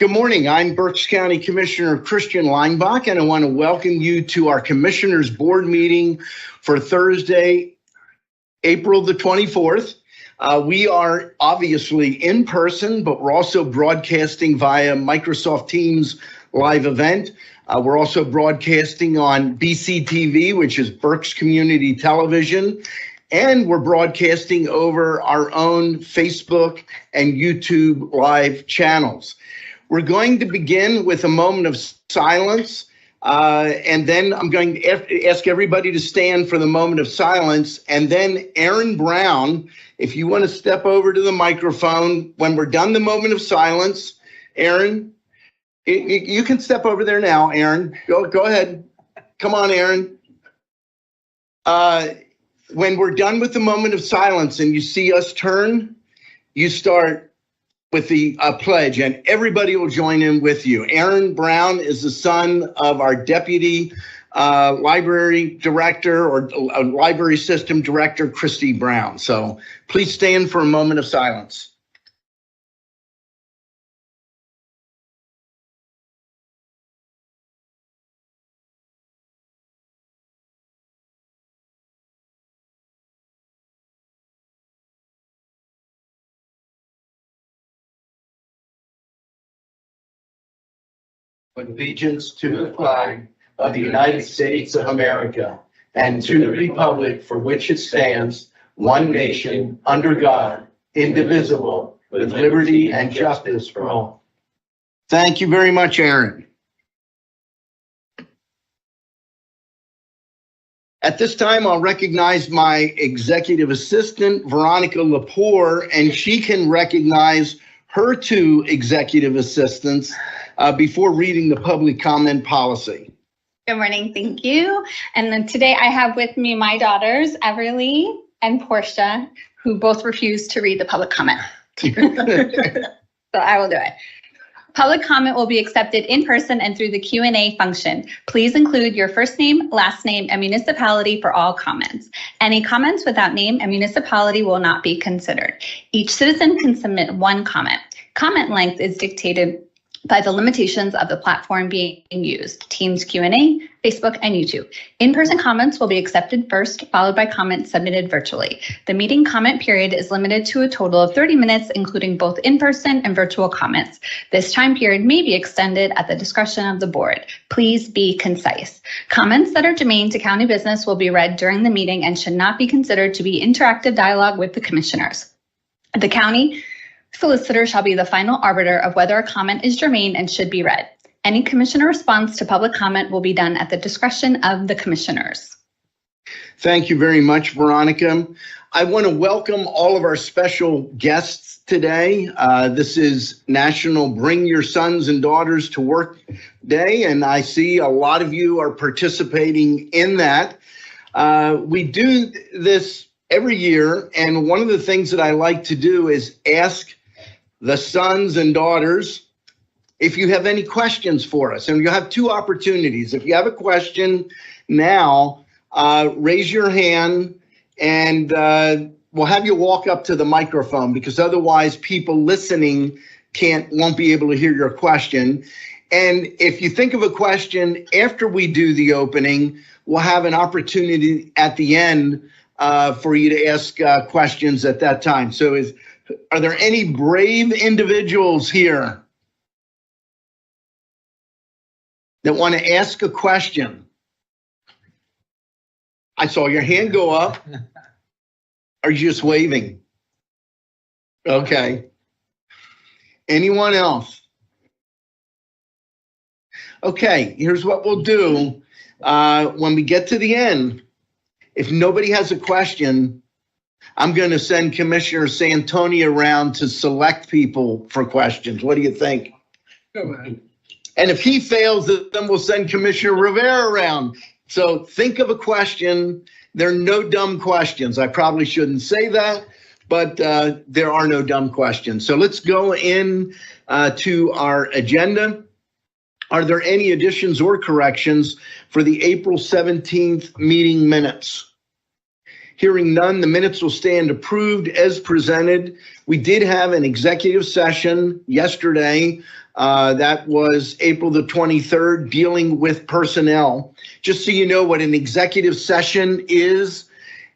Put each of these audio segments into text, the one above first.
Good morning. I'm Berks County Commissioner Christian Leinbach, and I want to welcome you to our Commissioners Board meeting for Thursday, April the 24th. We are obviously in person, but we're also broadcasting via Microsoft Teams live event. We're also broadcasting on BCTV, which is Berks Community Television, and we're broadcasting over our own Facebook and YouTube live channels. We're going to begin with a moment of silence, and then I'm going to ask everybody to stand for the moment of silence. And then Aaron Brown, if you want to step over to the microphone when we're done the moment of silence. Aaron, you can step over there now, Aaron. Go ahead. Come on, Aaron. When we're done with the moment of silence and you see us turn, you start with the pledge, and everybody will join in with you. Aaron Brown is the son of our Deputy Library Director or Library System Director, Christy Brown. So please stand for a moment of silence. Allegiance to the flag of the United States of America and to the republic for which it stands, one nation, under God, indivisible, with liberty and justice for all. Thank you very much, Aaron. At this time, I'll recognize my executive assistant, Veronica Lepore, and she can recognize her two executive assistants before reading the public comment policy. Good morning, thank you. And then today I have with me my daughters, Everly and Portia, who both refuse to read the public comment. So I will do it. Public comment will be accepted in person and through the Q&A function. Please include your first name, last name, and municipality for all comments. Any comments without name and municipality will not be considered. Each citizen can submit one comment. Comment length is dictated by the limitations of the platform being used, Teams Q&A, Facebook, and YouTube. In-person comments will be accepted first, followed by comments submitted virtually. The meeting comment period is limited to a total of 30 minutes, including both in-person and virtual comments. This time period may be extended at the discretion of the board. Please be concise. Comments that are germane to county business will be read during the meeting and should not be considered to be interactive dialogue with the commissioners. The county solicitor shall be the final arbiter of whether a comment is germane and should be read. Any commissioner response to public comment will be done at the discretion of the commissioners. Thank you very much, Veronica. I want to welcome all of our special guests today. This is National Bring Your Sons and Daughters to Work Day, and I see a lot of you are participating in that. We do this every year, and one of the things that I like to do is ask the sons and daughters if you have any questions for us. And you have two opportunities. If you have a question now, raise your hand and we'll have you walk up to the microphone, because otherwise people listening won't be able to hear your question. And if you think of a question after we do the opening, we'll have an opportunity at the end for you to ask questions at that time. So are there any brave individuals here that want to ask a question? I saw your hand go up. Are you just waving? Okay. Anyone else? Okay, here's what we'll do. When we get to the end, if nobody has a question, I'm going to send Commissioner Santoni around to select people for questions. What do you think? Go ahead. And if he fails, then we'll send Commissioner Rivera around. So think of a question. There are no dumb questions. I probably shouldn't say that, but there are no dumb questions. So let's go in to our agenda. Are there any additions or corrections for the April 17th meeting minutes? Hearing none, the minutes will stand approved as presented. We did have an executive session yesterday That was April the 23rd, dealing with personnel. Just so you know what an executive session is,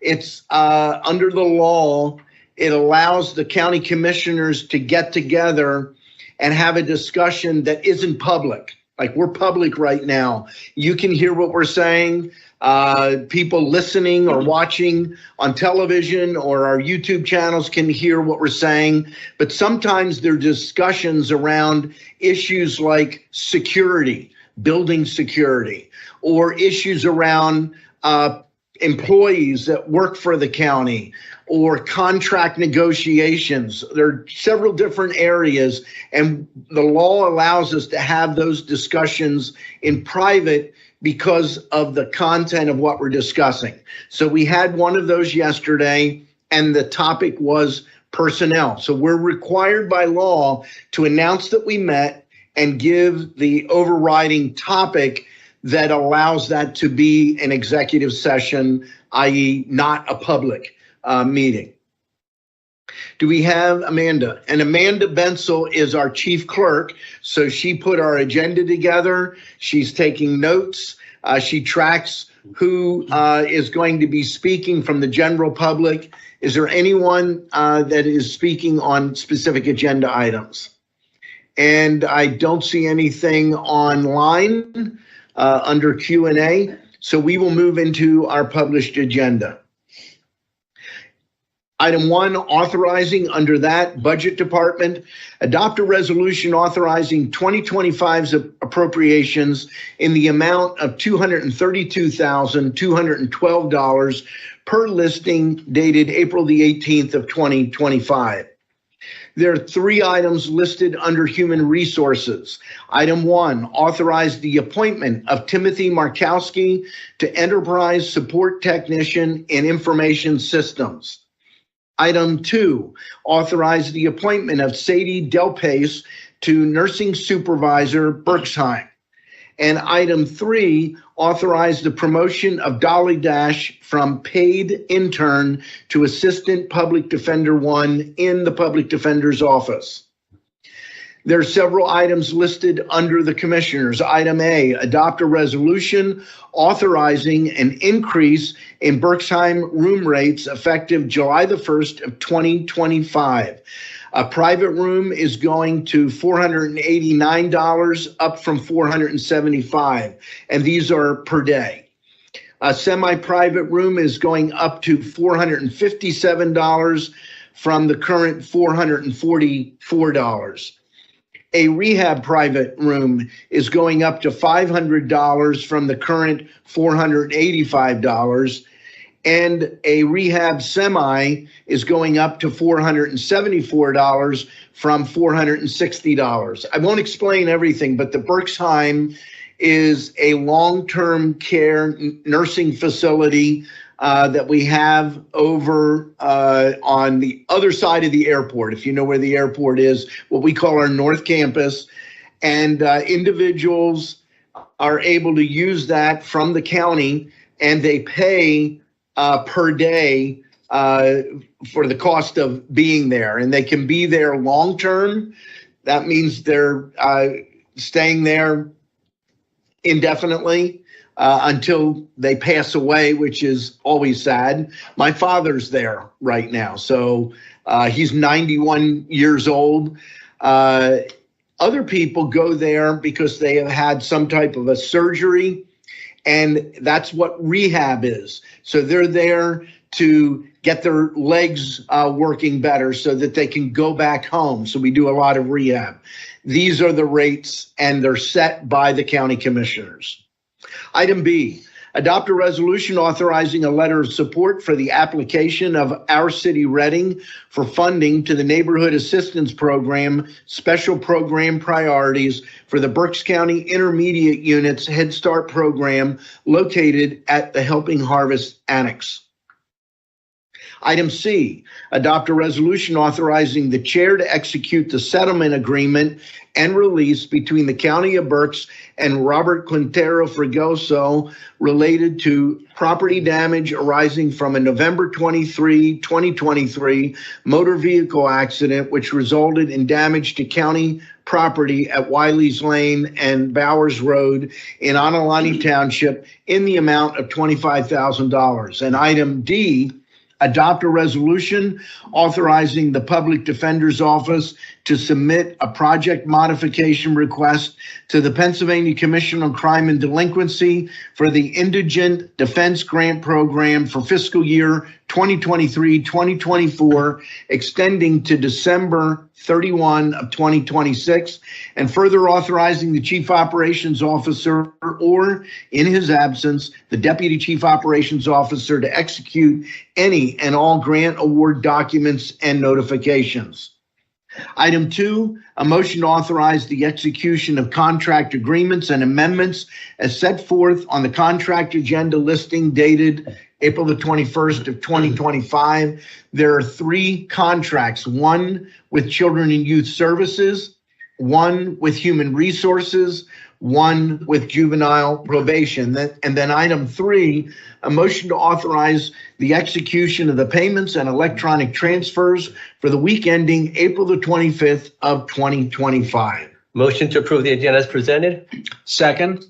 it's under the law, it allows the county commissioners to get together and have a discussion that isn't public. Like we're public right now. You can hear what we're saying. People listening or watching on television or our YouTube channels can hear what we're saying. But sometimes there are discussions around issues like security, building security, or issues around employees that work for the county, or contract negotiations. There are several different areas, and the law allows us to have those discussions in private because of the content of what we're discussing. So we had one of those yesterday, and the topic was personnel. So we're required by law to announce that we met and give the overriding topic that allows that to be an executive session, i.e. not a public meeting. Do we have Amanda? And Amanda Bensel is our chief clerk. So she put our agenda together. She's taking notes. She tracks who is going to be speaking from the general public. Is there anyone that is speaking on specific agenda items? And I don't see anything online under Q&A. So we will move into our published agenda. Item 1, authorizing under that budget department, adopt a resolution authorizing 2025's appropriations in the amount of $232,212 per listing dated April the 18th of 2025. There are 3 items listed under Human Resources. Item 1, authorize the appointment of Timothy Markowski to Enterprise Support Technician in Information Systems. Item 2, authorize the appointment of Sadie Delpace to Nursing Supervisor, Berksheim. And item 3, authorize the promotion of Dolly Dash from paid intern to Assistant Public Defender 1 in the Public Defender's Office. There are several items listed under the Commissioners. Item A, adopt a resolution authorizing an increase in Berksheim room rates effective July the 1st of 2025. A private room is going to $489, up from $475, and these are per day. A semi-private room is going up to $457 from the current $444. A rehab private room is going up to $500 from the current $485. And a rehab semi is going up to $474 from $460. I won't explain everything, but the Berksheim is a long-term care nursing facility that we have over on the other side of the airport, if you know where the airport is, what we call our North Campus. And individuals are able to use that from the county, and they pay per day for the cost of being there. And they can be there long-term. That means they're staying there indefinitely. Until they pass away, which is always sad. My father's there right now, so he's 91 years old. Other people go there because they have had some type of a surgery, and that's what rehab is. So they're there to get their legs working better so that they can go back home. So we do a lot of rehab. These are the rates, and they're set by the county commissioners. Item B, adopt a resolution authorizing a letter of support for the application of Our City Reading for funding to the Neighborhood Assistance Program Special Program Priorities for the Berks County Intermediate Unit's Head Start program located at the Helping Harvest Annex. Item C, adopt a resolution authorizing the chair to execute the settlement agreement and release between the County of Berks and Robert Quintero Fregoso related to property damage arising from a November 23, 2023 motor vehicle accident which resulted in damage to county property at Wiley's Lane and Bowers Road in Onalani Township in the amount of $25,000. And item D, adopt a resolution authorizing the Public Defender's Office to submit a project modification request to the Pennsylvania Commission on Crime and Delinquency for the Indigent Defense Grant Program for fiscal year 2023-2024, extending to December 31 of 2026, and further authorizing the Chief Operations Officer or, in his absence, the Deputy Chief Operations Officer to execute any and all grant award documents and notifications. Item 2, a motion to authorize the execution of contract agreements and amendments as set forth on the contract agenda listing dated April the 21st of 2025. There are 3 contracts, one with Children and Youth Services, one with Human Resources, one with Juvenile Probation. And then item 3, a motion to authorize the execution of the payments and electronic transfers for the week ending April the 25th of 2025. Motion to approve the agenda as presented. Second.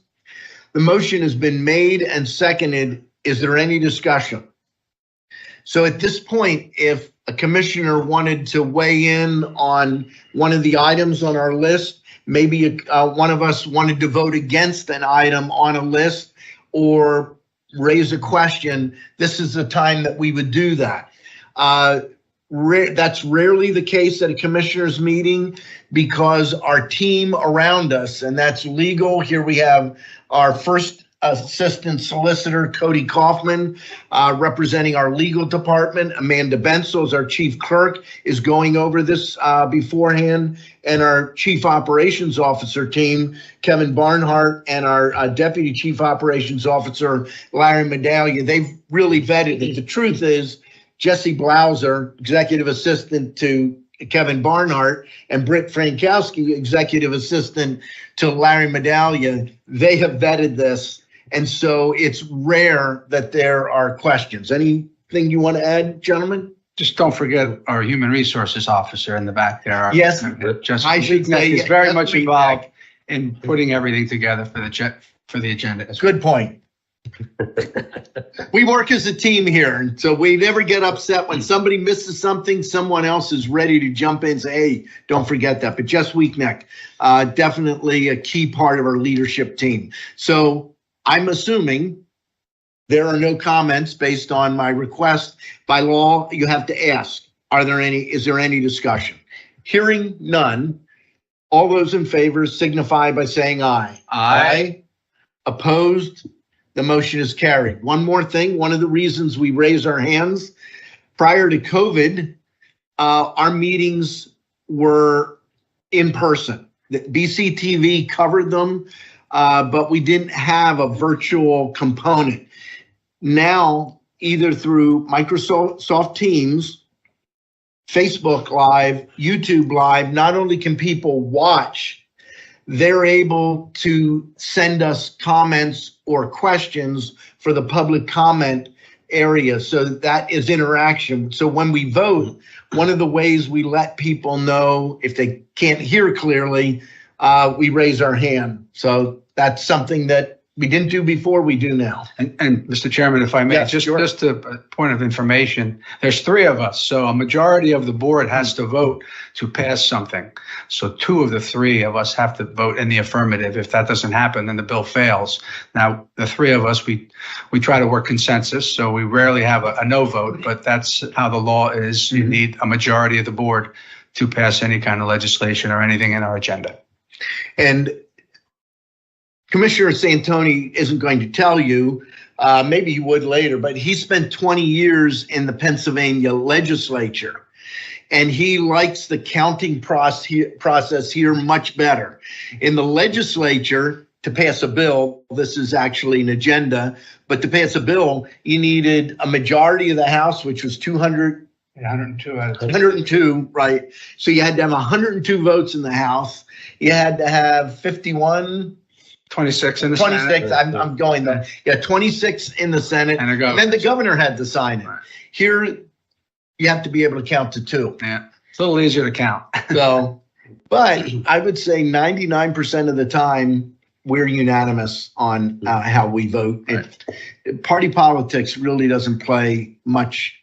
The motion has been made and seconded. Is there any discussion? So at this point, if a commissioner wanted to weigh in on one of the items on our list, maybe one of us wanted to vote against an item on a list or raise a question, this is the time that we would do that. That's rarely the case at a commissioners meeting because our team around us, and that's legal. Here we have our first Assistant Solicitor, Cody Kaufman, representing our legal department. Amanda Bensel is our Chief Clerk, is going over this beforehand. And our Chief Operations Officer team, Kevin Barnhart, and our Deputy Chief Operations Officer, Larry Medallia, they've really vetted it. The truth is, Jesse Blauser, Executive Assistant to Kevin Barnhart, and Britt Frankowski, Executive Assistant to Larry Medallia, they have vetted this. And so it's rare that there are questions. Anything you want to add, gentlemen? Just don't forget our Human Resources Officer in the back there. Yes, I should say he's very much involved in putting everything together for the agenda. Good point. We work as a team here, and so we never get upset when somebody misses something. Someone else is ready to jump in and say, hey, don't forget that. But Jess Weekneck, definitely a key part of our leadership team. So I'm assuming there are no comments based on my request. By law, you have to ask, is there any discussion? Hearing none, all those in favor signify by saying aye. Aye. Opposed? The motion is carried. One more thing, one of the reasons we raise our hands, prior to COVID, our meetings were in person. The BCTV covered them, but we didn't have a virtual component. Now, either through Microsoft Teams, Facebook Live, YouTube Live, not only can people watch, they're able to send us comments or questions for the public comment area. So that is interaction. So when we vote, one of the ways we let people know if they can't hear clearly, we raise our hand. So that's something that we didn't do before, we do now. And Mr. Chairman, if I may, Yes, just sure. just a point of information, there's 3 of us, so a majority of the board has to vote to pass something. So 2 of the 3 of us have to vote in the affirmative. If that doesn't happen, then the bill fails. Now, the 3 of us, we try to work consensus, so we rarely have a no vote, but that's how the law is. You need a majority of the board to pass any kind of legislation or anything in our agenda. And Commissioner Santoni isn't going to tell you, maybe he would later, but he spent 20 years in the Pennsylvania legislature, and he likes the counting process here much better. In the legislature, to pass a bill, this is actually an agenda, but to pass a bill, you needed a majority of the House, which was 102 out of 102, right? So you had to have 102 votes in the House. You had to have 51, 26 in the 26, Senate. I'm going there. Yeah, 26 in the Senate. And a governor. And then the governor had to sign it. Right. Here, you have to be able to count to 2. Yeah, it's a little easier to count. So, but I would say 99% of the time, we're unanimous on how we vote. Party politics really doesn't play much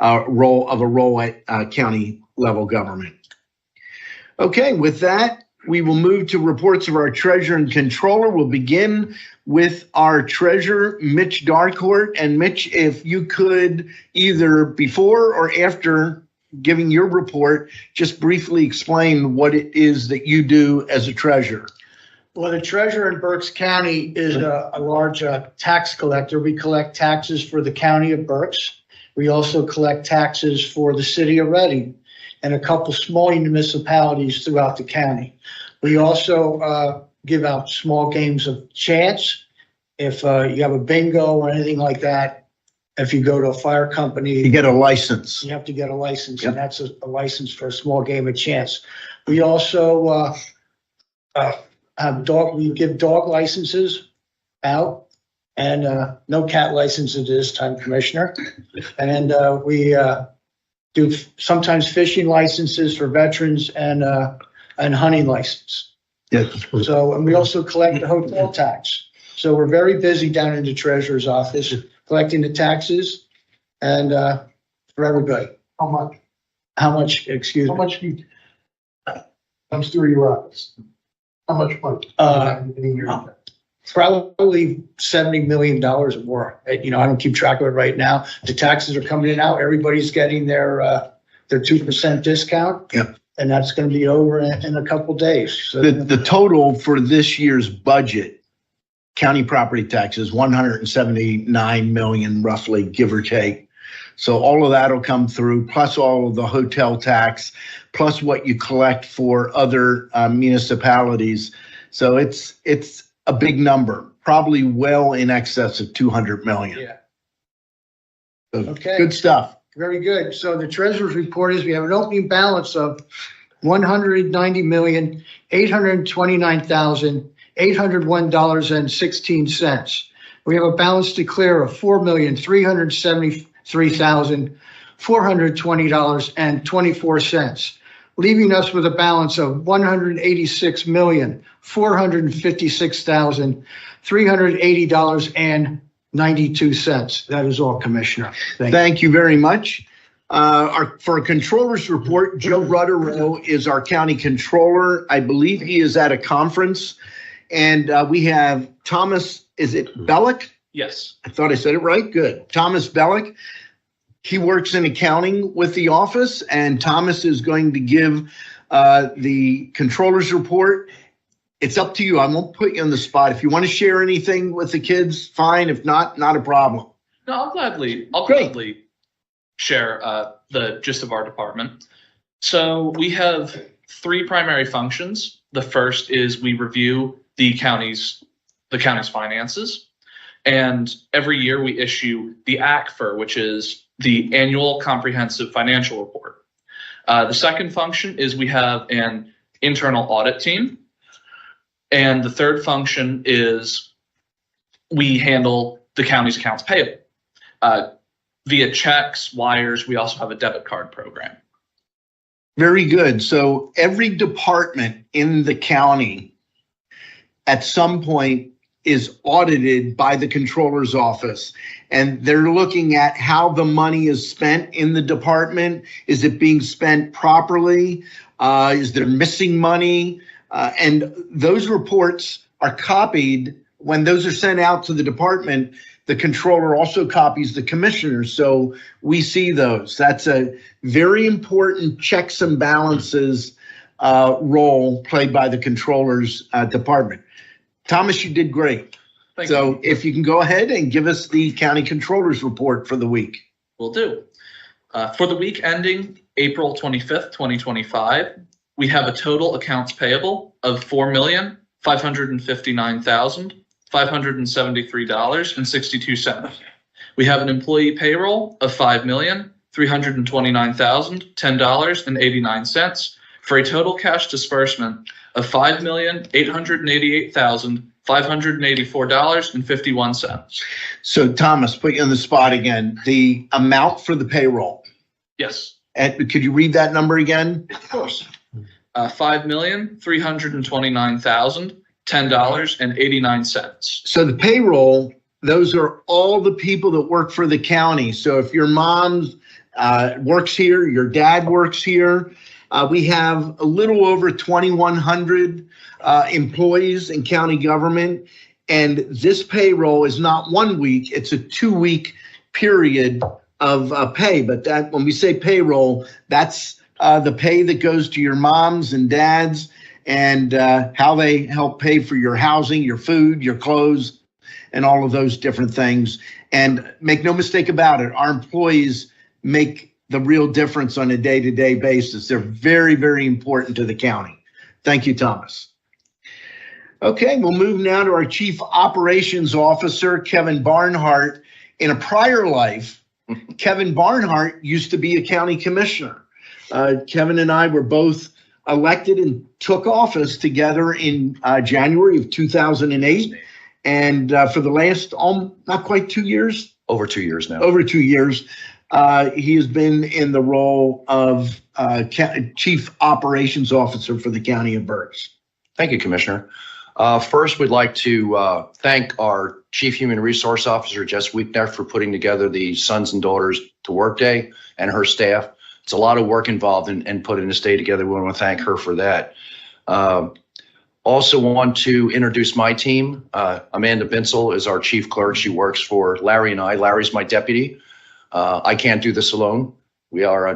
role at county level government. Okay, with that, we will move to reports of our treasurer and controller. We'll begin with our treasurer, Mitch Darcourt. And Mitch, if you could either before or after giving your report, just briefly explain what it is that you do as a treasurer. Well, the treasurer in Berks County is a large tax collector. We collect taxes for the county of Berks. We also collect taxes for the city of Reading and a couple small municipalities throughout the county. We also give out small games of chance. If you have a bingo or anything like that, if you go to a fire company, You get a license. you have to get a license, Yep. and that's a license for a small game of chance. We also we give dog licenses out, and no cat licenses this time, Commissioner. And we do sometimes fishing licenses for veterans and hunting license. Yes. So, and we also collect the hotel tax. So we're very busy down in the treasurer's office collecting the taxes and for everybody. How much? How much, excuse How me? much do you, comes through your office? How much money? In a year? Probably $70 million or more. I don't keep track of it right now. The taxes are coming in now. Everybody's getting their 2% discount. Yep. And that's going to be over in a couple days. So The total for this year's budget, county property taxes, 179 million roughly, give or take. So all of that'll come through, plus all of the hotel tax, plus what you collect for other municipalities. So it's a big number, probably well in excess of 200 million. Yeah. So Okay. Good stuff. Very good. So the treasurer's report is we have an opening balance of $190,829,801.16. We have a balance declare of $4,373,420.24, leaving us with a balance of $186,456,380.92. That is all, Commissioner. Thank you. Thank you very much. For a controller's report, Joe Rutterow is our county controller. I believe he is at a conference. And we have Thomas, is it Bellick? Yes. I thought I said it right. Good. Thomas Bellick. He works in accounting with the office, and Thomas is going to give the controller's report. It's up to you. I won't put you on the spot. If you want to share anything with the kids, fine. If not, not a problem. No, I'll gladly share the gist of our department. So we have 3 primary functions. The first is we review the county's finances, and every year we issue the ACFR, which is the Annual Comprehensive Financial Report. The second function is we have an internal audit team, and the third function is we handle the county's accounts payable via checks, wires. We also have a debit card program. Very good. So every department in the county at some point is audited by the controller's office, and they're looking at how the money is spent in the department. Is it being spent properly? Is there missing money? And those reports are copied. When those are sent out to the department, the controller also copies the commissioners. So we see those. That's a very important checks and balances role played by the controller's department. Thomas, you did great. Thank So you. if you can go ahead and give us the county controller's report for the week. Will do. For the week ending April 25th, 2025, we have a total accounts payable of $4,586,000. $559,573.62. We have an employee payroll of $5,329,010.89 for a total cash disbursement of $5,888,584.51. So Thomas, put you on the spot again. The amount for the payroll. Yes, And could you read that number again? of course. $5,329,010.89. So the payroll, those are all the people that work for the county. So if your mom works here, your dad works here, we have a little over 2,100 employees in county government. And this payroll is not 1 week, it's a 2-week period of pay. But that, when we say payroll, that's the pay that goes to your moms and dads, and how they help pay for your housing, your food, your clothes, and all of those different things. And make no mistake about it, our employees make the real difference on a day-to-day basis. They're very, very important to the county. Thank you, Thomas. Okay, we'll move now to our Chief Operations Officer, Kevin Barnhart. In a prior life, Kevin Barnhart used to be a county commissioner. Kevin and I were both elected and took office together in January of 2008. And for the last, not quite 2 years? Over 2 years now. Over 2 years. He has been in the role of Chief Operations Officer for the County of Berks. Thank you, Commissioner. First, we'd like to thank our Chief Human Resource Officer, Jess Weeknecht, for putting together the Sons and Daughters to Work Day, and her staff. It's a lot of work involved in putting this day together. We want to thank her for that. Also want to introduce my team. Amanda Binsel is our Chief Clerk. She works for Larry and I. Larry's my deputy. I can't do this alone. We are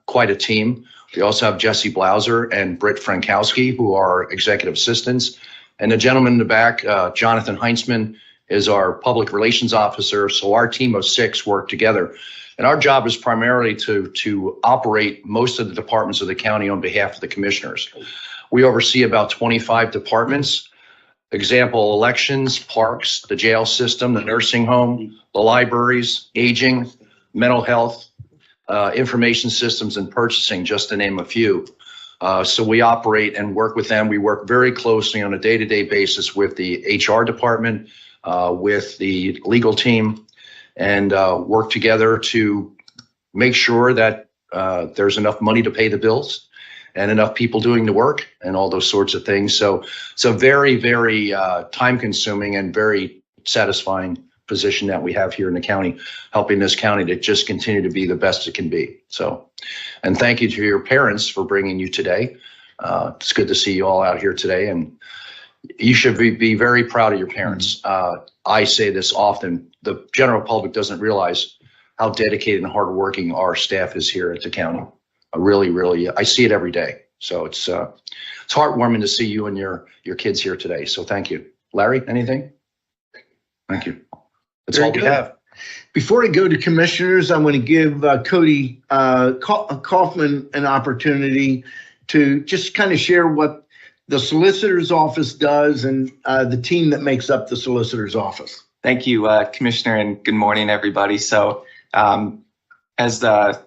quite a team. We also have Jesse Blauser and Britt Frankowski, who are executive assistants. And the gentleman in the back, Jonathan Heinzman, is our public relations officer. So our team of 6 work together. And our job is primarily to operate most of the departments of the county on behalf of the commissioners. We oversee about 25 departments. Example, elections, parks, the jail system, the nursing home, the libraries, aging, mental health, information systems, and purchasing, just to name a few. So we operate and work with them. We work very closely on a day-to-day basis with the HR department, with the legal team, and work together to make sure that there's enough money to pay the bills and enough people doing the work and all those sorts of things. So it's a very, very time-consuming and very satisfying position that we have here in the county, helping this county to just continue to be the best it can be. So, and thank you to your parents for bringing you today. It's good to see you all out here today, and you should be very proud of your parents. I say this often, the general public doesn't realize how dedicated and hardworking our staff is here at the county. I see it every day. So it's heartwarming to see you and your kids here today. So thank you. Larry, anything? Thank you. That's all we have. Before I go to commissioners, I want to give Cody Kaufman an opportunity to just kind of share what the solicitor's office does and the team that makes up the solicitor's office. Thank you, Commissioner, and good morning, everybody. So as the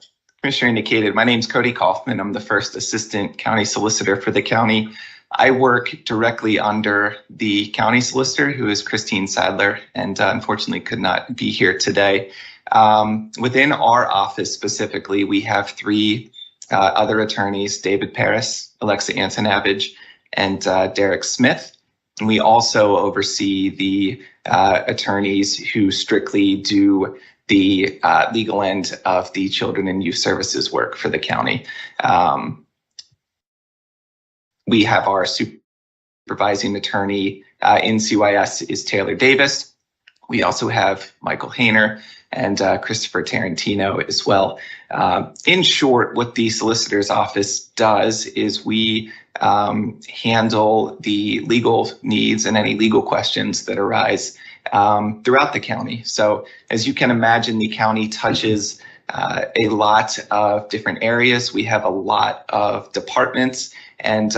Commissioner indicated, my name is Cody Kaufman. I'm the first assistant county solicitor for the county. I work directly under the county solicitor, who is Christine Sadler, and unfortunately could not be here today. Within our office specifically, we have 3 other attorneys, David Paris, Alexa Antonavage, and Derek Smith. And we also oversee the attorneys who strictly do the legal end of the children and youth services work for the county. We have our supervising attorney in CYS is Taylor Davis. We also have Michael Hayner and Christopher Tarantino as well. In short, what the solicitor's office does is we handle the legal needs and any legal questions that arise throughout the county. So as you can imagine, the county touches a lot of different areas. We have a lot of departments, and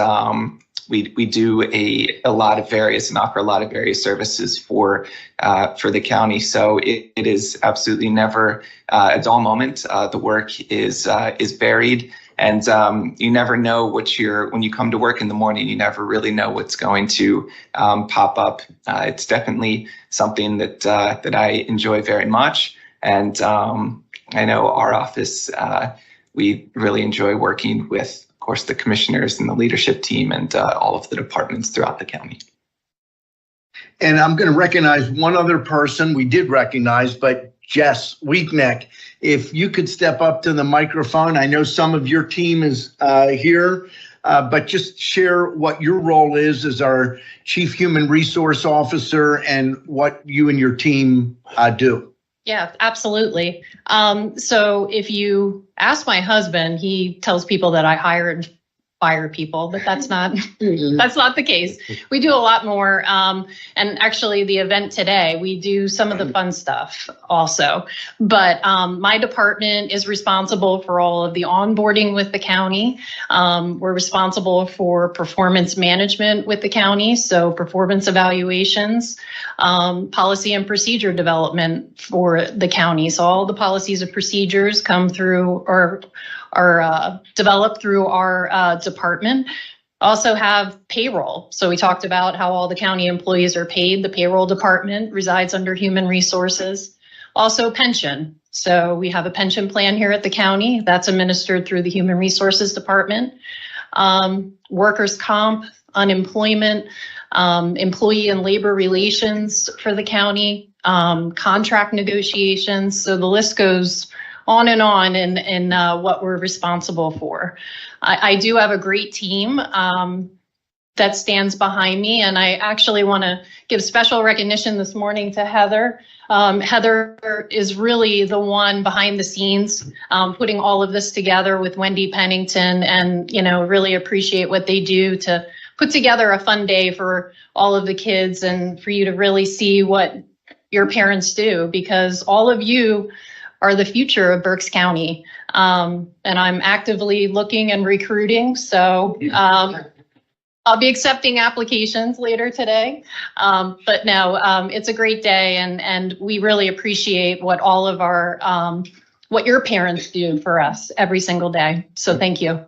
we do a lot of various and offer a lot of various services for the county. So it is absolutely never a dull moment. The work is varied, and you never know when you come to work in the morning, you never really know what's going to pop up. It's definitely something that I enjoy very much, and I know our office, we really enjoy working with, of course, the commissioners and the leadership team and all of the departments throughout the county. And I'm going to recognize one other person we did recognize, but Jess Weekneck, if you could step up to the microphone. I know some of your team is here, but just share what your role is as our Chief Human Resource Officer and what you and your team do. Yeah, absolutely. So if you ask my husband, he tells people that I hire and fire people, but that's not that's not the case. We do a lot more. And actually the event today, we do some of the fun stuff also. But my department is responsible for all of the onboarding with the county. We're responsible for performance management with the county, so performance evaluations, policy and procedure development for the county. So all the policies and procedures come through or are developed through our department. Also have payroll. So we talked about how all the county employees are paid. The payroll department resides under human resources. Also pension. So we have a pension plan here at the county that's administered through the human resources department. Workers' comp, unemployment, employee and labor relations for the county, contract negotiations. So the list goes on and on in what we're responsible for. I do have a great team that stands behind me, and I actually want to give special recognition this morning to Heather. Heather is really the one behind the scenes, putting all of this together with Wendy Pennington, and really appreciate what they do to put together a fun day for all of the kids and for you to really see what your parents do, because all of you are the future of Berks County. And I'm actively looking and recruiting. So I'll be accepting applications later today. But no, it's a great day, and we really appreciate what all of our, what your parents do for us every single day. So thank you.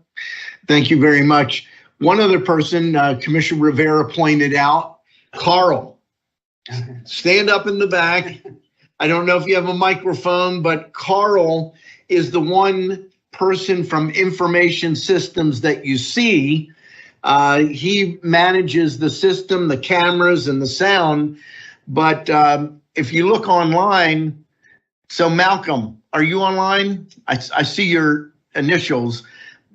Thank you very much. One other person, Commissioner Rivera pointed out, Carl, stand up in the back. I don't know if you have a microphone, but Carl is the one person from information systems that you see. He manages the system, the cameras, and the sound. But if you look online, so Malcolm, are you online? I see your initials.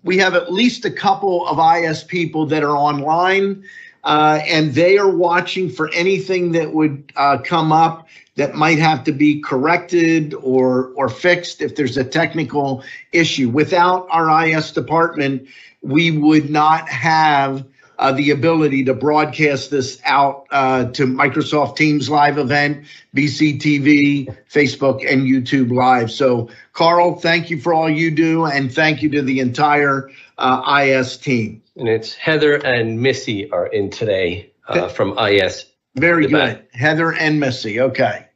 We have at least a couple of IS people that are online, and they are watching for anything that would come up that might have to be corrected or fixed if there's a technical issue. Without our IS department, we would not have the ability to broadcast this out to Microsoft Teams live event, BCTV, Facebook, and YouTube Live. So, Carl, thank you for all you do, and thank you to the entire IS team. And it's Heather and Missy are in today from IS. Very good. Heather and Missy. Okay.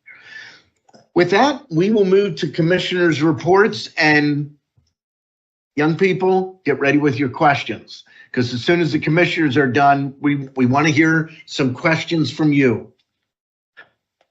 With that, we will move to commissioners' reports, and young people, get ready with your questions, because as soon as the commissioners are done, we want to hear some questions from you.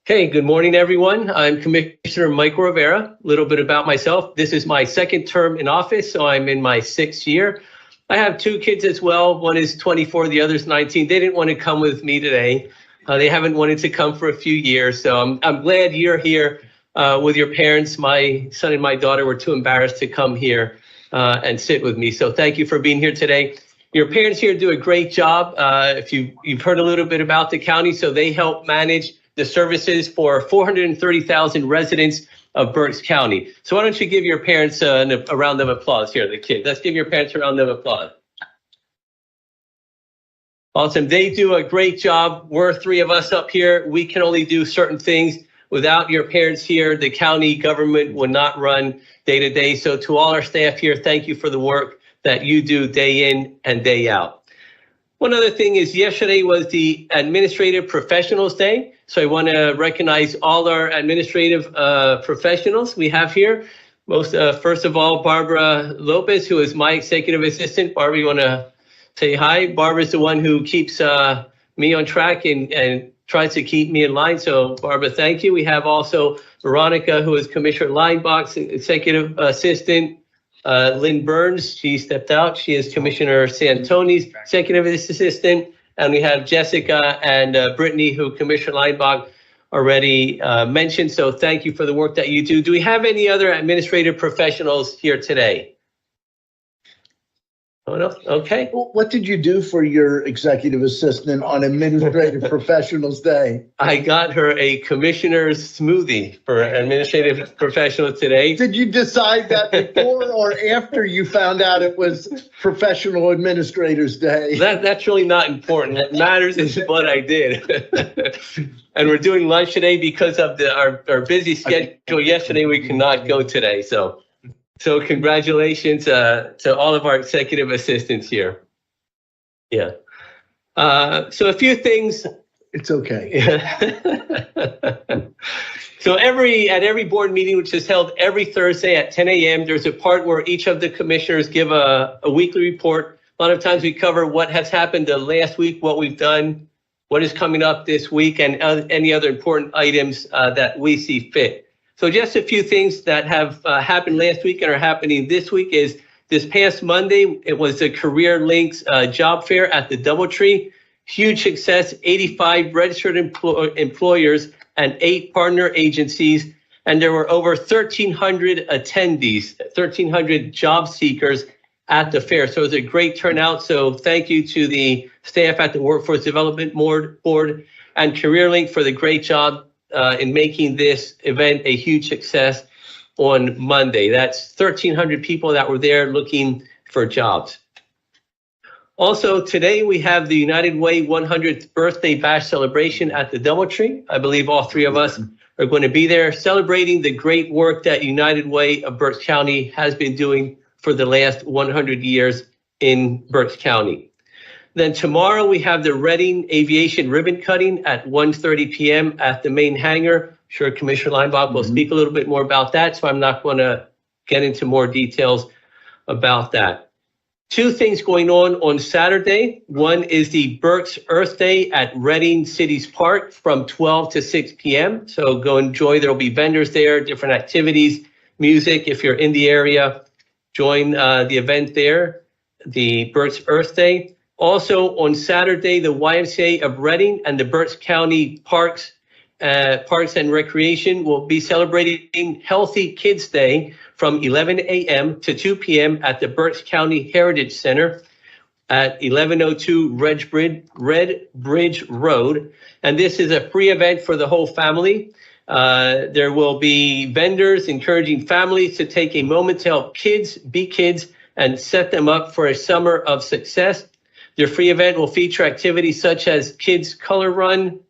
Hey, good morning, everyone. I'm Commissioner Mike Rivera. A little bit about myself. This is my second term in office, so I'm in my 6th year. I have 2 kids as well. One is 24, the other's 19. They didn't want to come with me today. They haven't wanted to come for a few years, so I'm glad you're here with your parents. My son and my daughter were too embarrassed to come here and sit with me, so thank you for being here today. Your parents here do a great job. If you've heard a little bit about the county, so they help manage the services for 430,000 residents of Berks County. So why don't you give your parents a round of applause here, the kids. Let's give your parents a round of applause. Awesome. They do a great job. We're 3 of us up here. We can only do certain things. Without your parents here, the county government would not run day to day. So to all our staff here, thank you for the work that you do day in and day out. One other thing is yesterday was the Administrative Professionals Day. So I want to recognize all our administrative professionals we have here. First of all, Barbara Lopez, who is my executive assistant. Barbara, you want to say hi? Barbara's the one who keeps me on track and tries to keep me in line. So Barbara, thank you. We have also Veronica, who is Commissioner Linebox, executive assistant. Lynn Burns, she stepped out. She is Commissioner Santoni's executive assistant. And we have Jessica and Brittany, who Commissioner Linebach already mentioned. So thank you for the work that you do. Do we have any other administrative professionals here today? Oh, no? Okay. What did you do for your executive assistant on Administrative Professionals Day? I got her a commissioner's smoothie for administrative professional today. Did you decide that before or after you found out it was Professional Administrators Day? That's really not important. What matters is what I did. And we're doing lunch today because of our busy schedule. Yesterday, we could not go today. So congratulations to all of our executive assistants here. Yeah. So a few things. It's okay. So at every board meeting, which is held every Thursday at 10 a.m., there's a part where each of the commissioners give a weekly report. A lot of times we cover what has happened the last week, what we've done, what is coming up this week, and any other important items that we see fit. So just a few things that have happened last week and are happening this week is this past Monday, it was the Career Links job fair at the Doubletree. Huge success, 85 registered employers and 8 partner agencies. And there were over 1,300 attendees, 1,300 job seekers at the fair. So it was a great turnout. So thank you to the staff at the Workforce Development Board and CareerLink for the great job in making this event a huge success on Monday. That's 1,300 people that were there looking for jobs. Also, today we have the United Way 100th birthday bash celebration at the Doubletree. I believe all 3 of us are going to be there celebrating the great work that United Way of Berks County has been doing for the last 100 years in Berks County. Then tomorrow we have the Reading Aviation ribbon cutting at 1:30 p.m. at the main hangar. I'm sure Commissioner Linebach will speak a little bit more about that, so I'm not going to get into more details about that. 2 things going on Saturday. One is the Berks Earth Day at Reading Cities Park from 12 to 6 p.m. So go enjoy. There will be vendors there, different activities, music. If you're in the area, join the event there, the Berks Earth Day. Also on Saturday, the YMCA of Reading and the Berks County Parks and Recreation will be celebrating Healthy Kids Day from 11 a.m. to 2 p.m. at the Berks County Heritage Center at 1102 Red Bridge Road. And this is a free event for the whole family. There will be vendors encouraging families to take a moment to help kids be kids and set them up for a summer of success. Their free event will feature activities such as kids color run,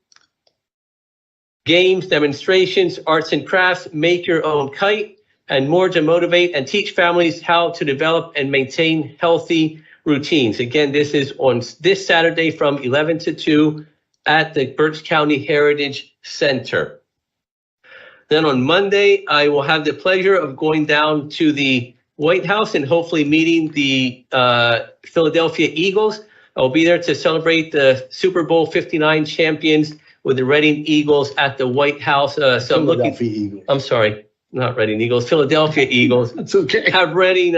games, demonstrations, arts and crafts, make your own kite, and more to motivate and teach families how to develop and maintain healthy routines. Again, this is on this Saturday from 11 to 2 at the Berks County Heritage Center. Then on Monday, I will have the pleasure of going down to the White House and hopefully meeting the Philadelphia Eagles. I'll be there to celebrate the Super Bowl 59 champions with the Reading Eagles at the White House. So I'm looking. Eagles. I'm sorry, not Reading Eagles, Philadelphia Eagles. That's okay. I have Reading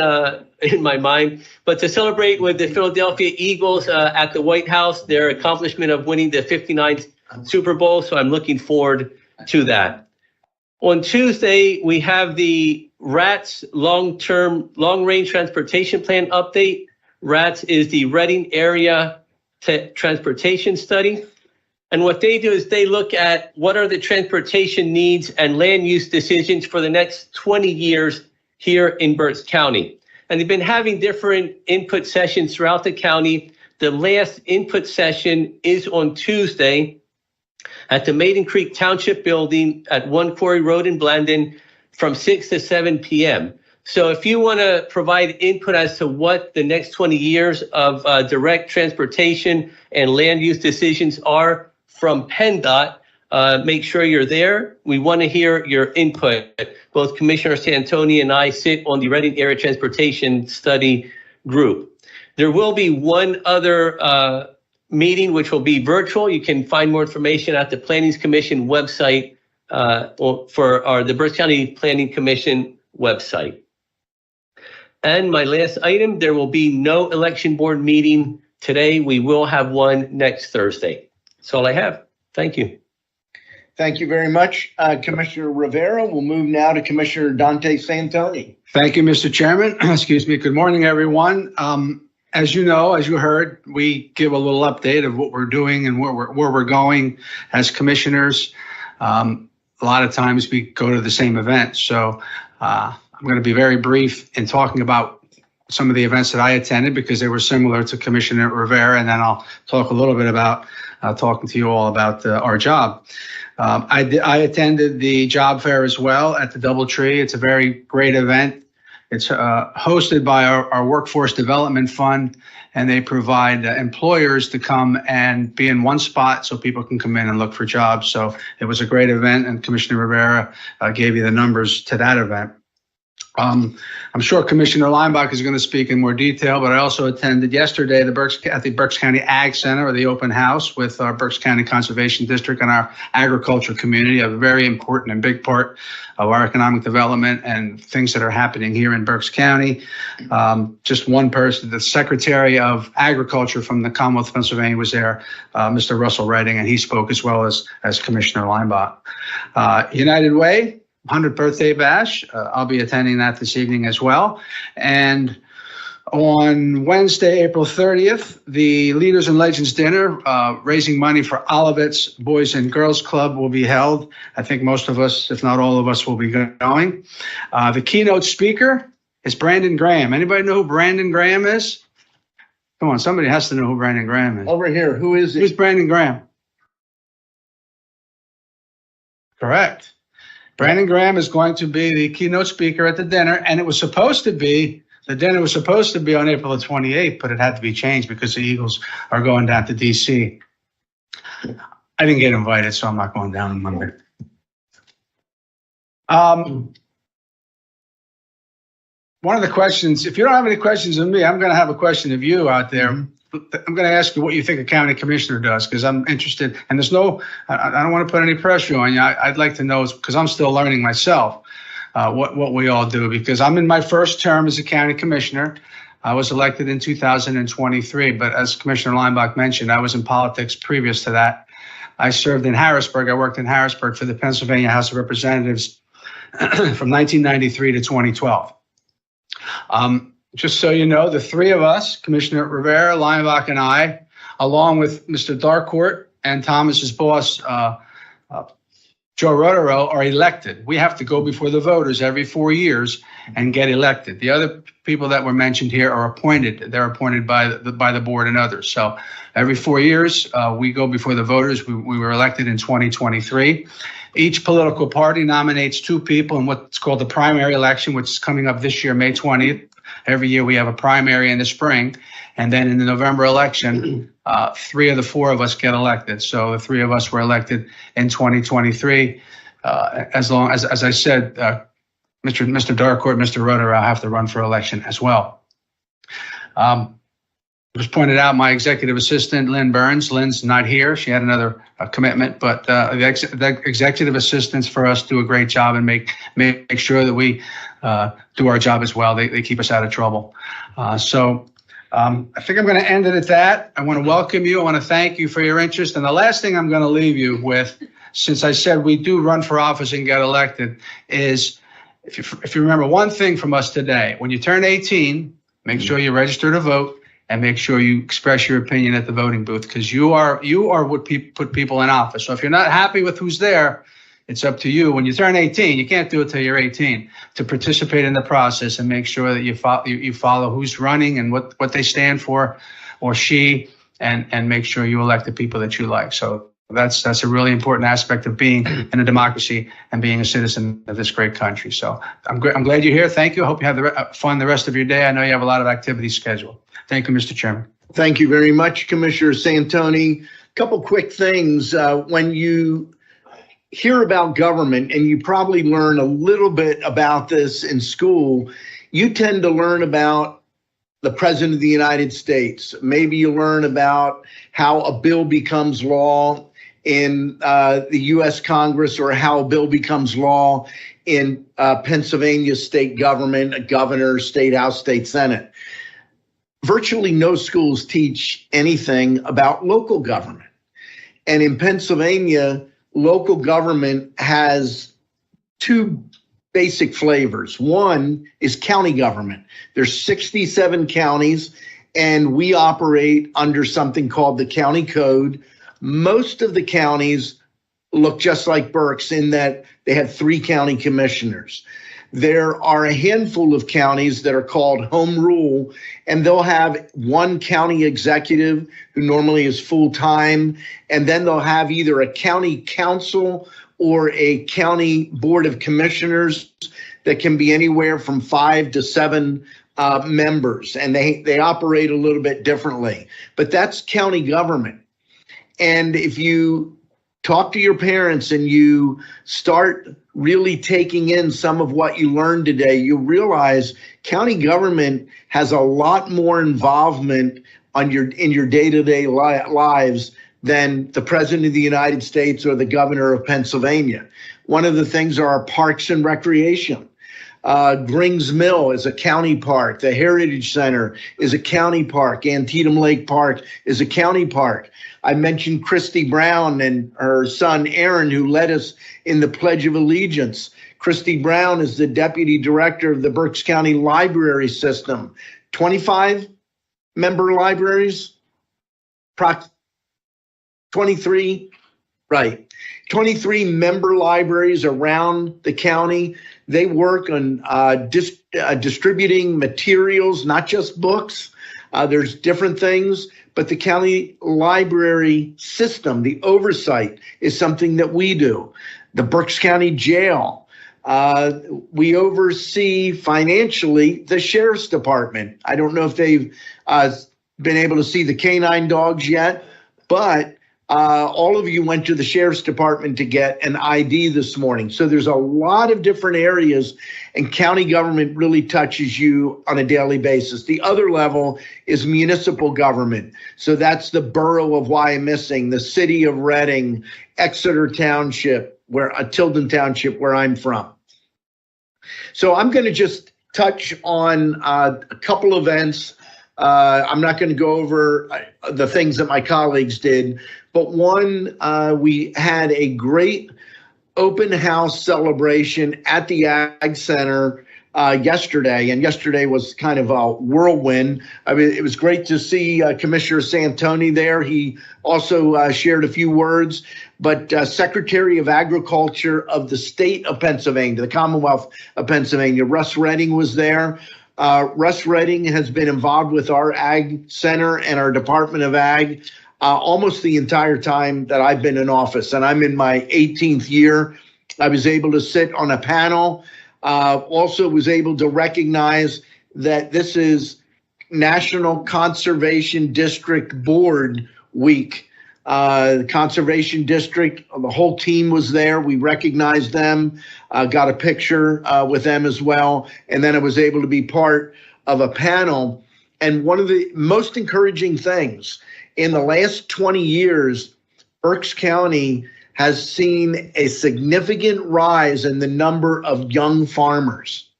in my mind, but to celebrate with the Philadelphia Eagles at the White House, their accomplishment of winning the 59th Super Bowl. So I'm looking forward to that. On Tuesday, we have the RATS long-range transportation plan update. RATS is the Reading Area Transportation Study. And what they do is they look at what are the transportation needs and land use decisions for the next 20 years here in Berks County. And they've been having different input sessions throughout the county. The last input session is on Tuesday at the Maiden Creek Township Building at 1 Quarry Road in Blandon from 6 to 7 p.m. So if you want to provide input as to what the next 20 years of direct transportation and land use decisions are from PennDOT, make sure you're there. We want to hear your input. Both Commissioner Santoni and I sit on the Reading Area Transportation Study Group. There will be one other meeting, which will be virtual. You can find more information at the Planning Commission website or the Berks County Planning Commission website. And my last item, there will be no election board meeting today. We will have one next Thursday. That's all I have. Thank you. Thank you very much, Commissioner Rivera. We'll move now to Commissioner Dante Santoni. Thank you, Mr. Chairman. Excuse me. Good morning, everyone. As you know, as you heard, we give a little update of what we're doing and where we're going as commissioners. A lot of times we go to the same event. So I'm going to be very brief in talking about some of the events that I attended because they were similar to Commissioner Rivera, and then I'll talk a little bit about talking to you all about our job. I attended the job fair as well at the DoubleTree. It's a very great event. It's hosted by our Workforce Development Fund, and they provide employers to come and be in one spot so people can come in and look for jobs. So it was a great event, and Commissioner Rivera gave you the numbers to that event. I'm sure Commissioner Linebacker is going to speak in more detail, but I also attended yesterday at the Berks County Ag Center, or the open house with our Berks County Conservation District and our agriculture community, a very important and big part of our economic development and things that are happening here in Berks County. Just one person, the Secretary of Agriculture from the Commonwealth of Pennsylvania was there, Mr. Russell Redding, and he spoke as well as Commissioner Linebacker. United Way 100th birthday bash. I'll be attending that this evening as well. And on Wednesday, April 30th, the Leaders and Legends Dinner, raising money for Olivet's Boys and Girls Club, will be held. I think most of us, if not all of us, will be going. The keynote speaker is Brandon Graham. Anybody know who Brandon Graham is? Come on, somebody has to know who Brandon Graham is. Over here, who is it? Who's Brandon Graham? Correct. Brandon Graham is going to be the keynote speaker at the dinner, and the dinner was supposed to be on April the 28th, but it had to be changed because the Eagles are going down to DC. I didn't get invited, so I'm not going down on Monday. One of the questions, if you don't have any questions of me, I'm going to have a question of you out there. I'm going to ask you what you think a county commissioner does, because I'm interested, and I don't want to put any pressure on you. I'd like to know, because I'm still learning myself, what we all do, because I'm in my first term as a county commissioner. I was elected in 2023, but as Commissioner Linebacker mentioned, I was in politics previous to that. I served in Harrisburg. I worked in Harrisburg for the Pennsylvania House of Representatives from 1993 to 2012. Just so you know, the three of us, Commissioner Rivera, Linebacker, and I, along with Mr. Darcourt and Thomas's boss, Joe Rotaro, are elected. We have to go before the voters every 4 years and get elected. The other people that were mentioned here are appointed. They're appointed by the board and others. So every 4 years, we go before the voters. We were elected in 2023. Each political party nominates two people in what's called the primary election, which is coming up this year, May 20th. Every year we have a primary in the spring. And then in the November election, 3 of the 4 of us get elected. So the 3 of us were elected in 2023. As I said, Mr. Darcourt, Mr. Rotaro have to run for election as well. It was pointed out, my executive assistant, Lynn Burns. Lynn's not here. She had another commitment, but the executive assistants for us do a great job and make sure that we do our job as well. They keep us out of trouble. I think I'm going to end it at that. I want to welcome you. I want to thank you for your interest. And the last thing I'm going to leave you with, since I said we do run for office and get elected, is if you remember one thing from us today, when you turn 18, make sure you register to vote. And make sure you express your opinion at the voting booth, because you are what put people in office. So if you're not happy with who's there, it's up to you. When you turn 18, you can't do it till you're 18, to participate in the process and make sure that you follow who's running and what they stand for, or she, and make sure you elect the people that you like. So That's a really important aspect of being in a democracy and being a citizen of this great country. So I'm glad you're here. Thank you. I hope you have fun the rest of your day. I know you have a lot of activities scheduled. Thank you, Mr. Chairman. Thank you very much, Commissioner Santoni. Couple quick things. When you hear about government, and you probably learn a little bit about this in school, you tend to learn about the President of the United States. Maybe you learn about how a bill becomes law in the U.S. Congress, or how a bill becomes law in Pennsylvania state government, a governor, state house, state senate. Virtually no schools teach anything about local government. And in Pennsylvania, local government has two basic flavors. One is county government. There's 67 counties, and we operate under something called the county code. Most of the counties look just like Berks in that they have 3 county commissioners. There are a handful of counties that are called home rule, and they'll have 1 county executive who normally is full-time, and then they'll have either a county council or a county board of commissioners that can be anywhere from 5 to 7 members, and they operate a little bit differently. But that's county government. And if you talk to your parents and you start really taking in some of what you learned today, you realize county government has a lot more involvement in your day-to-day lives than the President of the United States or the Governor of Pennsylvania. One of the things are our parks and recreation. Grings Mill is a county park. The Heritage Center is a county park. Antietam Lake Park is a county park. I mentioned Christy Brown and her son Aaron, who led us in the Pledge of Allegiance. Christy Brown is the deputy director of the Berks County Library System. 25 member libraries, 23, right. 23 member libraries around the county. They work on distributing materials, not just books. There's different things, but the county library system, the oversight, is something that we do. The Berks County Jail, we oversee financially the Sheriff's Department. I don't know if they've been able to see the canine dogs yet, but all of you went to the Sheriff's Department to get an ID this morning. So there's a lot of different areas, and county government really touches you on a daily basis. The other level is municipal government. So that's the borough of Wyomissing, the city of Reading, Exeter Township, Tilden Township, where I'm from. So I'm going to just touch on a couple events. I'm not going to go over the things that my colleagues did, but one, we had a great open house celebration at the Ag Center yesterday, and yesterday was kind of a whirlwind. I mean, it was great to see Commissioner Santoni there. He also shared a few words, but Secretary of Agriculture of the state of Pennsylvania, the Commonwealth of Pennsylvania, Russ Redding was there. Russ Redding has been involved with our Ag Center and our Department of Ag almost the entire time that I've been in office, and I'm in my 18th year. I was able to sit on a panel, also was able to recognize that this is National Conservation District Board Week. The Conservation District, the whole team was there. We recognized them, got a picture with them as well. And then I was able to be part of a panel. And one of the most encouraging things in the last 20 years, Berks County has seen a significant rise in the number of young farmers.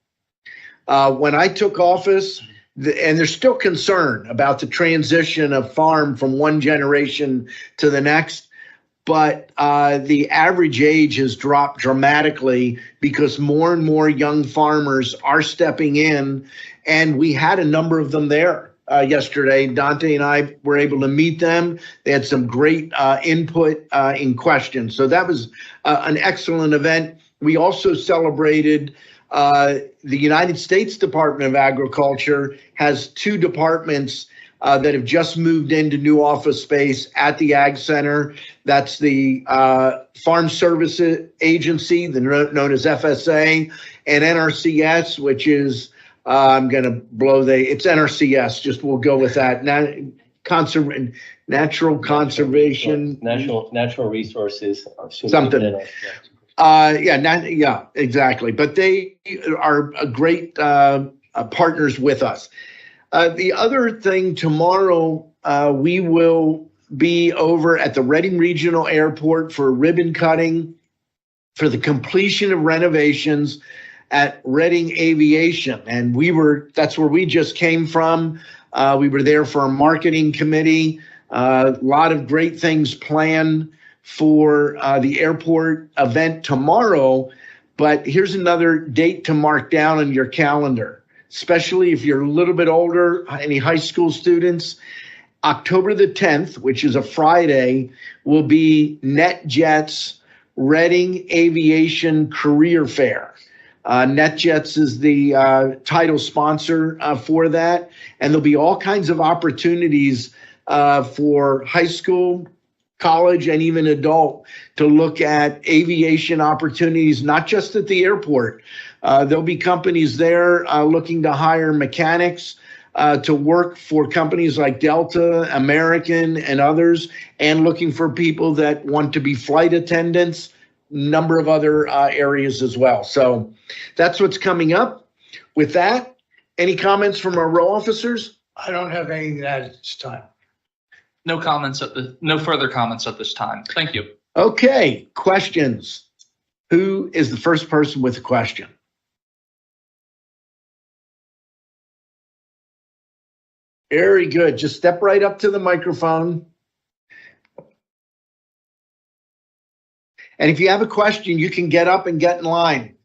When I took office, and there's still concern about the transition of farm from one generation to the next, but the average age has dropped dramatically because more and more young farmers are stepping in, and we had a number of them there yesterday. Dante and I were able to meet them. They had some great input in questions. So that was an excellent event. We also celebrated the United States Department of Agriculture has 2 departments that have just moved into new office space at the Ag Center. That's the Farm Services Agency, known as FSA, and NRCS, which is, I'm going to blow it's NRCS, just we'll go with that. Natural Conservation. Natural Resources. Something. Yeah, exactly. But they are a great partners with us. The other thing, tomorrow we will be over at the Reading Regional Airport for ribbon cutting for the completion of renovations at Reading Aviation. And that's where we just came from. We were there for a marketing committee. A lot of great things planned for the airport event tomorrow. But here's another date to mark down on your calendar, especially if you're a little bit older, any high school students. October the 10th, which is a Friday, will be NetJets Reading Aviation Career Fair. NetJets is the title sponsor for that. And there'll be all kinds of opportunities for high school, college, and even adult to look at aviation opportunities, not just at the airport. There'll be companies there looking to hire mechanics to work for companies like Delta, American, and others, and looking for people that want to be flight attendants, number of other areas as well. So that's what's coming up. With that, any comments from our row officers? I don't have anything to add at this time. No further comments at this time. Thank you. Okay, questions. Who is the first person with a question? Very good. Just step right up to the microphone. And if you have a question, you can get up and get in line.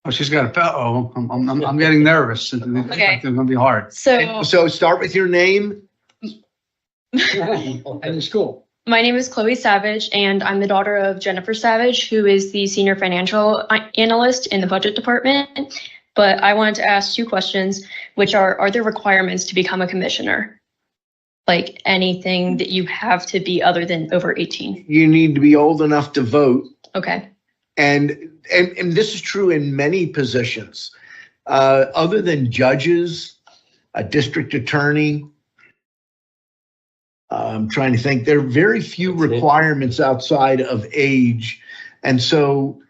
Oh, she's got a, I'm getting nervous. Okay. It's going to be hard. So start with your name. And in school. My name is Chloe Savage, and I'm the daughter of Jennifer Savage, who is the senior financial analyst in the budget department. But I wanted to ask two questions, which are there requirements to become a commissioner? Like anything that you have to be other than over 18? You need to be old enough to vote. Okay. And this is true in many positions. Other than judges, a district attorney, I'm trying to think, there are very few requirements outside of age. And so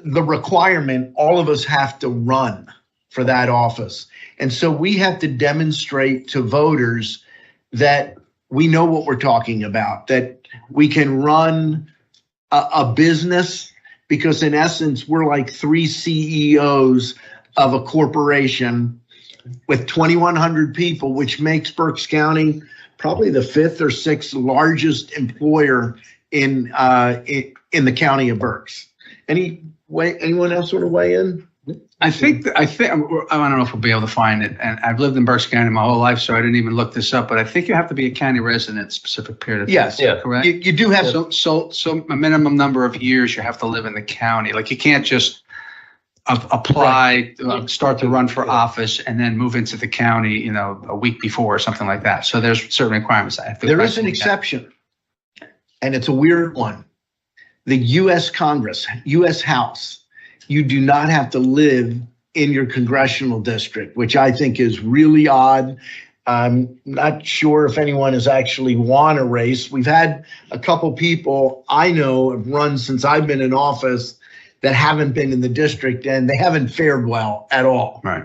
the requirement, all of us have to run for that office. And so we have to demonstrate to voters that we know what we're talking about, that we can run a business, because in essence, we're like three CEOs of a corporation with 2,100 people, which makes Berks County probably the fifth or sixth largest employer in the county of Berks. Anyone else want to weigh in? I think I don't know if we'll be able to find it. And I've lived in Berks County my whole life, so I didn't even look this up. But I think you have to be a county resident a specific period of time. Yes, yeah, correct. You do have So a minimum number of years you have to live in the county. Like you can't just apply, start to run for office, and then move into the county, a week before or something like that. So there's certain requirements. There is an exception, and it's a weird one. The U.S. Congress, U.S. House, you do not have to live in your congressional district, which I think is really odd. I'm not sure if anyone has actually won a race. We've had a couple people I know have run since I've been in office that haven't been in the district, and they haven't fared well at all. Right.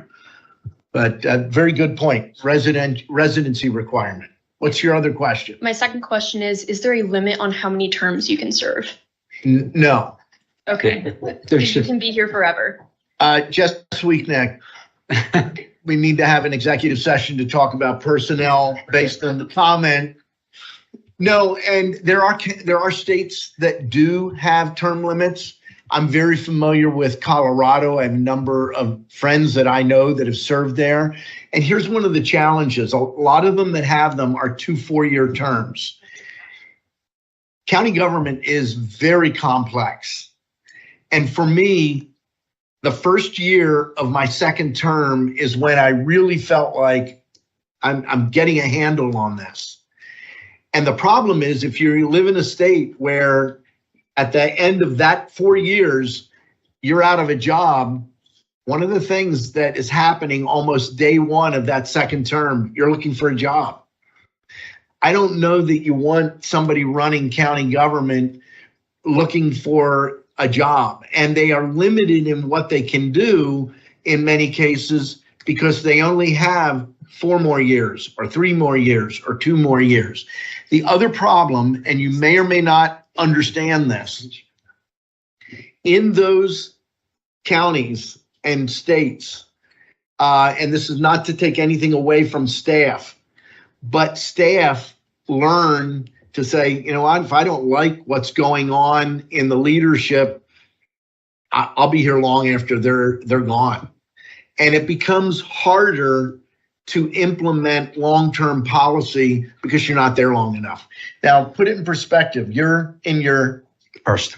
But very good point. Residency requirement. What's your other question? My second question is there a limit on how many terms you can serve? No. Okay. You can be here forever. Just this week, Nick, we need to have an executive session to talk about personnel based on the comment. No, and there are states that do have term limits. I'm very familiar with Colorado. I have a number of friends that I know that have served there. And here's one of the challenges. A lot of them that have them are 2 4-year terms. County government is very complex. And for me, the first year of my second term is when I really felt like I'm getting a handle on this. And the problem is, if you live in a state where at the end of that 4 years, you're out of a job, one of the things that is happening almost day one of that second term, you're looking for a job. I don't know that you want somebody running county government looking for a job, and they are limited in what they can do in many cases because they only have 4 more years or 3 more years or 2 more years. The other problem, and you may or may not understand this, in those counties and states, and this is not to take anything away from staff, but staff learn to say, you know what, if I don't like what's going on in the leadership, I'll be here long after they're gone. And it becomes harder to implement long-term policy because you're not there long enough. Now, put it in perspective. You're in your First,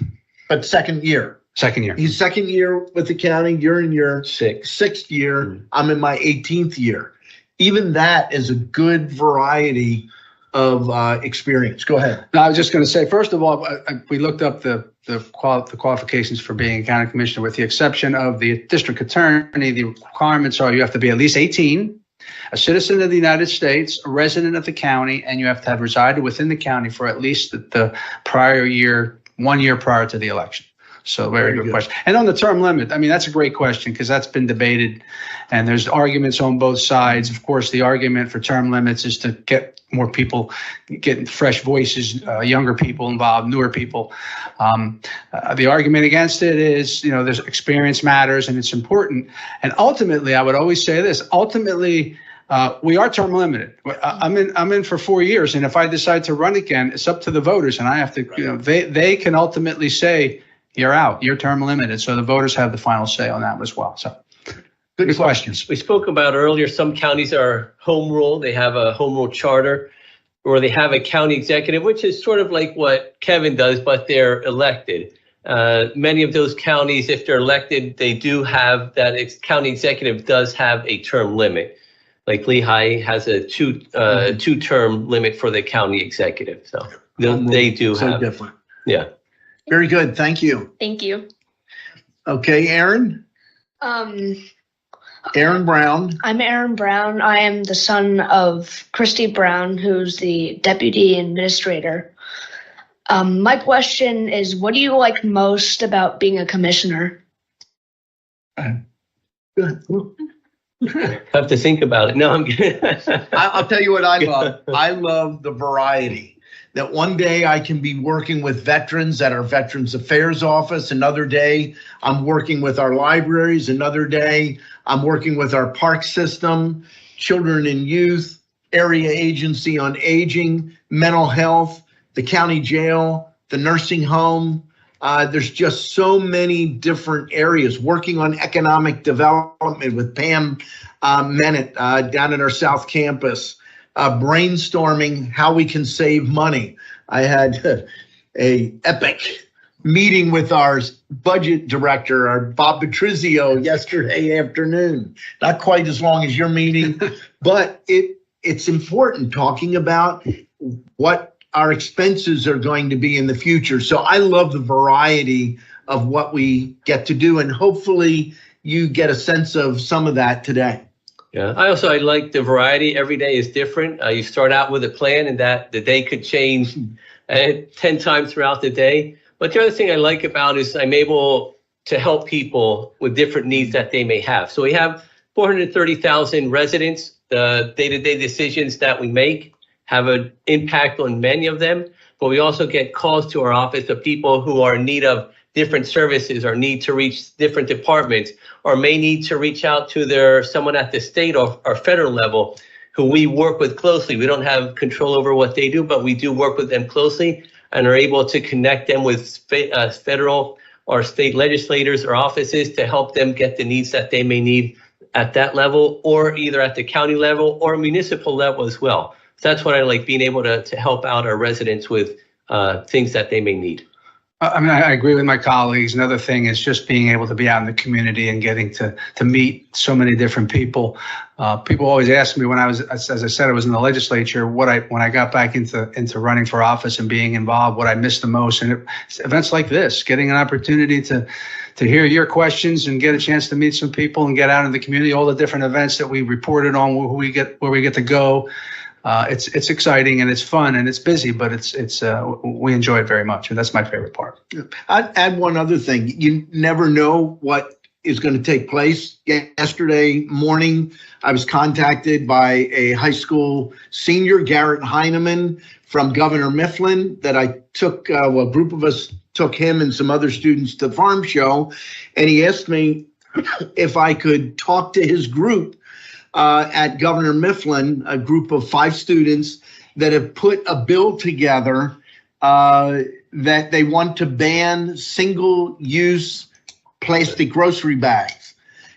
second year. second year. He's second year with the county. You're in your sixth year. I'm in my 18th year. Even that is a good variety of experience. Go ahead. No, I was just going to say, first of all, we looked up the qualifications for being a county commissioner. With the exception of the district attorney, the requirements are you have to be at least 18, a citizen of the United States, a resident of the county, and you have to have resided within the county for at least the prior year, 1 year prior to the election. So very good question. And on the term limit, I mean, that's a great question because that's been debated and there's arguments on both sides. Of course, the argument for term limits is to get more people, getting fresh voices, younger people involved, newer people. The argument against it is, you know, there's experience matters and it's important. And ultimately, I would always say this, ultimately, we are term limited. I'm in for 4 years. And if I decide to run again, it's up to the voters and I have to, you know, they can ultimately say, you're out, you're term limited. So the voters have the final say on that as well. So good questions. We spoke about earlier, some counties are home rule. They have a home rule charter, or they have a county executive, which is sort of like what Kevin does, but they're elected. Many of those counties, if they're elected, they do have that county executive does have a term limit. Like Lehigh has a two-term limit for the county executive. So they do have. Different. Yeah. Very good. Thank you. Thank you. Okay, Aaron. Aaron Brown. I'm Aaron Brown. I am the son of Christy Brown, who's the deputy administrator. My question is, what do you like most about being a commissioner? Good. Have to think about it. No, I'm kidding. I'll tell you what I love. I love the variety. That one day I can be working with veterans at our Veterans Affairs office. Another day I'm working with our libraries. Another day I'm working with our park system, children and youth, area agency on aging, mental health, the county jail, the nursing home. There's just so many different areas. Working on economic development with Pam Mennett down at our South Campus. Brainstorming how we can save money. I had a epic meeting with our budget director, our Bob Patrizio, yesterday afternoon. Not quite as long as your meeting, but it's important talking about what our expenses are going to be in the future. So I love the variety of what we get to do, and hopefully you get a sense of some of that today. Yeah, I like the variety. Every day is different. You start out with a plan and that the day could change 10 times throughout the day. But the other thing I like about is I'm able to help people with different needs that they may have. So we have 430,000 residents. The day-to-day decisions that we make have an impact on many of them. But we also get calls to our office of people who are in need of different services or need to reach different departments or may need to reach out to someone at the state or federal level who we work with closely. We don't have control over what they do, but we do work with them closely and are able to connect them with federal or state legislators or offices to help them get the needs that they may need at that level or either at the county level or municipal level as well. So that's what I like, being able to help out our residents with things that they may need. I mean, I agree with my colleagues. Another thing is just being able to be out in the community and getting to meet so many different people. People always ask me when I was, as I said, I was in the legislature, when I got back into running for office and being involved, what I missed the most. And events like this, getting an opportunity to hear your questions and get a chance to meet some people and get out in the community, all the different events that we reported on, where we get to go. It's exciting and it's fun and it's busy, but we enjoy it very much, and that's my favorite part. I'd add one other thing. You never know what is going to take place. Yesterday morning, I was contacted by a high school senior, Garrett Heineman, from Governor Mifflin, that I took, a group of us took him and some other students to the farm show, and he asked me if I could talk to his group at Governor Mifflin, a group of 5 students that have put a bill together that they want to ban single-use plastic grocery bags.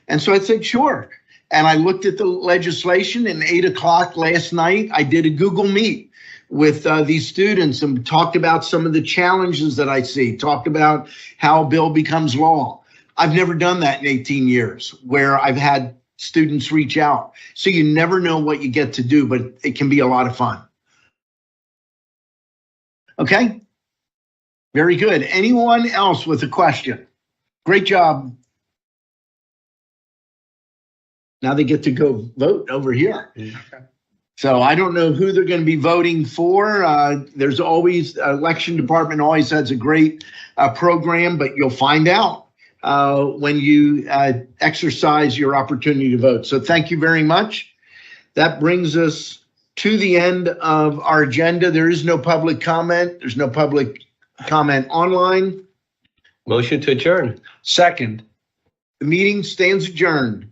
And so I said, sure. And I looked at the legislation, and 8 o'clock last night, I did a Google Meet with these students and talked about some of the challenges that I see, talked about how a bill becomes law. I've never done that in 18 years, where I've had students reach out. So you never know what you get to do, but it can be a lot of fun. Okay? Very good. Anyone else with a question? Great job. Now they get to go vote over here. Okay. So I don't know who they're going to be voting for. There's always, election department always has a great program, but you'll find out when you exercise your opportunity to vote. So thank you very much. That brings us to the end of our agenda. There is no public comment. There's no public comment online. Motion to adjourn. Second. The meeting stands adjourned.